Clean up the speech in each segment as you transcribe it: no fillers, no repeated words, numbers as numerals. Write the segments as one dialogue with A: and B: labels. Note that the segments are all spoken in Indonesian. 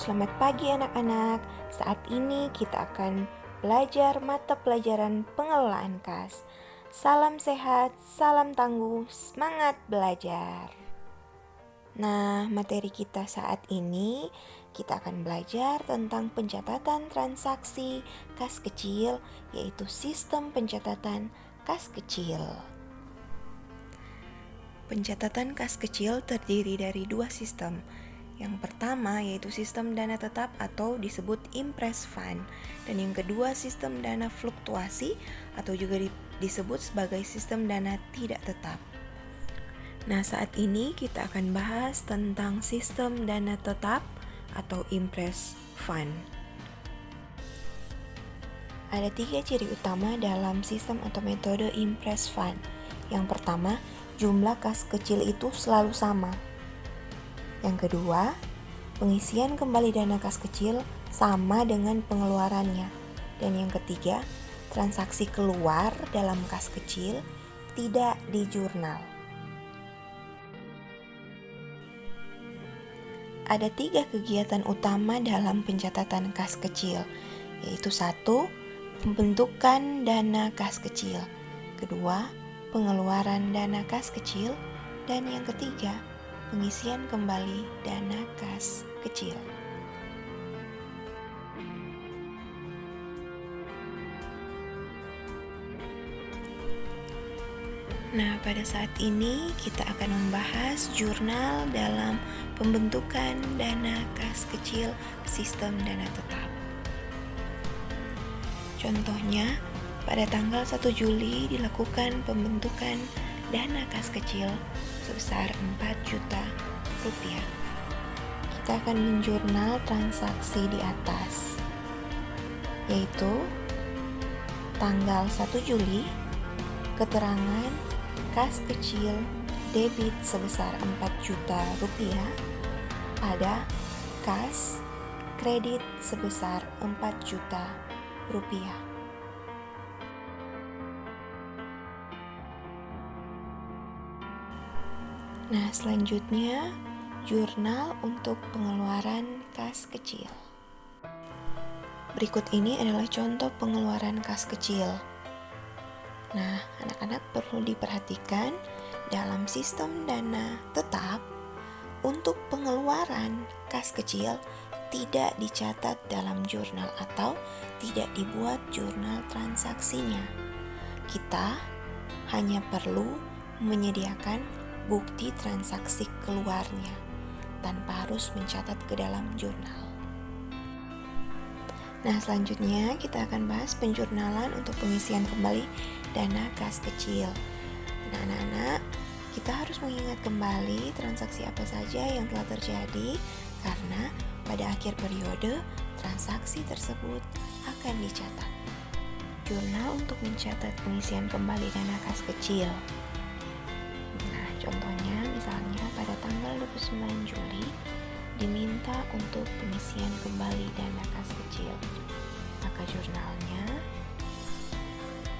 A: selamat pagi anak-anak. Saat ini kita akan belajar mata pelajaran pengelolaan kas. Salam sehat, salam tangguh, semangat belajar. Nah, materi kita saat ini kita akan belajar tentang pencatatan transaksi kas kecil, yaitu sistem pencatatan kas kecil. Pencatatan kas kecil terdiri dari dua sistem. Yang pertama yaitu sistem dana tetap atau disebut impress fund, dan yang kedua sistem dana fluktuasi atau juga disebut sebagai sistem dana tidak tetap. Nah, saat ini kita akan bahas tentang sistem dana tetap atau impress fund. Ada 3 ciri utama dalam sistem atau metode impress fund. Yang pertama, jumlah kas kecil itu selalu sama. Yang kedua, pengisian kembali dana kas kecil sama dengan pengeluarannya. Dan yang ketiga, transaksi keluar dalam kas kecil tidak di jurnal. Ada 3 kegiatan utama dalam pencatatan kas kecil, yaitu 1. Pembentukan dana kas kecil. Kedua, pengeluaran dana kas kecil. Dan yang ketiga, pengisian kembali dana kas kecil. Nah, pada saat ini kita akan membahas jurnal dalam pembentukan dana kas kecil sistem dana tetap. Contohnya, pada tanggal 1 Juli dilakukan pembentukan dana kas kecil sebesar 4 juta rupiah. Kita akan menjurnal transaksi di atas, yaitu tanggal 1 Juli, keterangan kas kecil debit sebesar 4 juta rupiah pada kas kredit sebesar 4 juta rupiah. Nah, selanjutnya jurnal untuk pengeluaran kas kecil. Berikut ini adalah contoh pengeluaran kas kecil. Nah, anak-anak perlu diperhatikan dalam sistem dana tetap untuk pengeluaran kas kecil tidak dicatat dalam jurnal atau tidak dibuat jurnal transaksinya. Kita hanya perlu menyediakan bukti transaksi keluarnya tanpa harus mencatat ke dalam jurnal. Nah, selanjutnya kita akan bahas penjurnalan untuk pengisian kembali dana kas kecil. Nah, anak-anak, kita harus mengingat kembali transaksi apa saja yang telah terjadi karena pada akhir periode transaksi tersebut akan dicatat. Jurnal untuk mencatat pengisian kembali dana kas kecil. Contohnya, misalnya pada tanggal 29 Juli diminta untuk pengisian kembali dana kas kecil. Maka jurnalnya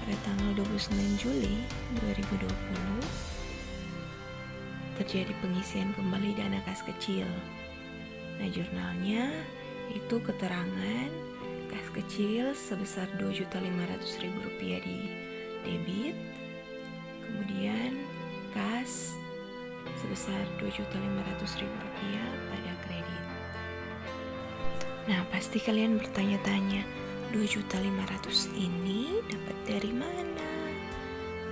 A: pada tanggal 29 Juli 2020 terjadi pengisian kembali dana kas kecil. Nah, jurnalnya itu keterangan kas kecil sebesar Rp2.500.000 di debit, kemudian kas sebesar Rp2.500.000 pada kredit. Nah, pasti kalian bertanya-tanya, 2.500.000 ini dapat dari mana?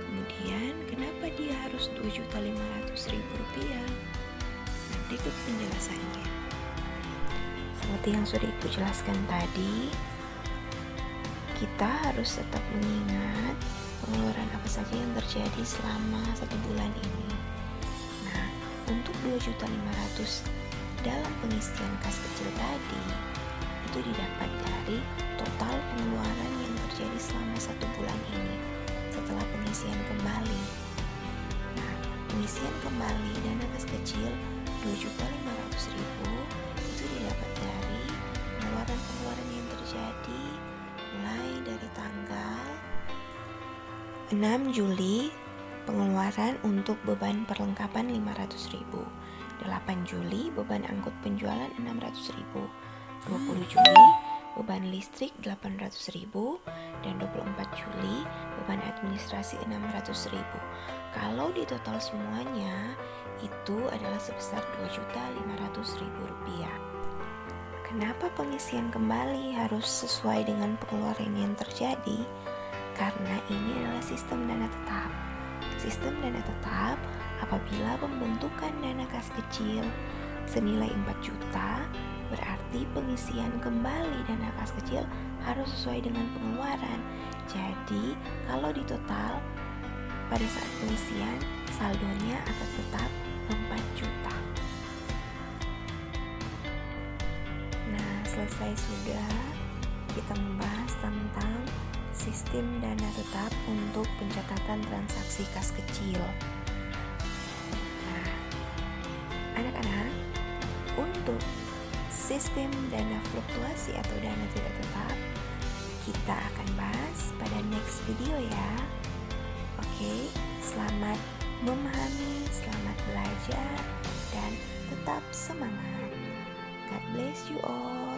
A: Kemudian, kenapa dia harus Rp2.500.000? Nah, berikut penjelasannya. Seperti yang sudah Ibu jelaskan tadi, kita harus tetap mengingat pengeluaran apa saja yang terjadi selama 1 bulan ini. Nah, untuk 2.500.000 dalam pengisian kas kecil tadi itu didapat dari total pengeluaran yang terjadi selama 1 bulan ini setelah pengisian kembali. Nah, pengisian kembali dana kas kecil 2.500.000 itu didapat dari pengeluaran-pengeluaran yang terjadi mulai dari tanggal 6 Juli, pengeluaran untuk beban perlengkapan 500.000. 8 Juli, beban angkut penjualan 600.000. 20 Juli beban listrik 800.000 dan 24 Juli beban administrasi 600.000. Kalau di total semuanya itu adalah sebesar Rp2.500.000. Kenapa pengisian kembali harus sesuai dengan pengeluaran yang terjadi? Karena ini adalah sistem dana tetap. Sistem dana tetap apabila pembentukan dana kas kecil senilai 4 juta, berarti pengisian kembali dana kas kecil harus sesuai dengan pengeluaran. Jadi, kalau di total pada saat pengisian, saldonya akan tetap 4 juta. Nah, selesai sudah kita membahas tentang sistem dana tetap untuk pencatatan transaksi kas kecil. Nah, anak-anak, untuk sistem dana fluktuasi atau dana tidak tetap, kita akan bahas pada next video ya. Oke, selamat memahami, selamat belajar, dan tetap semangat. God bless you all.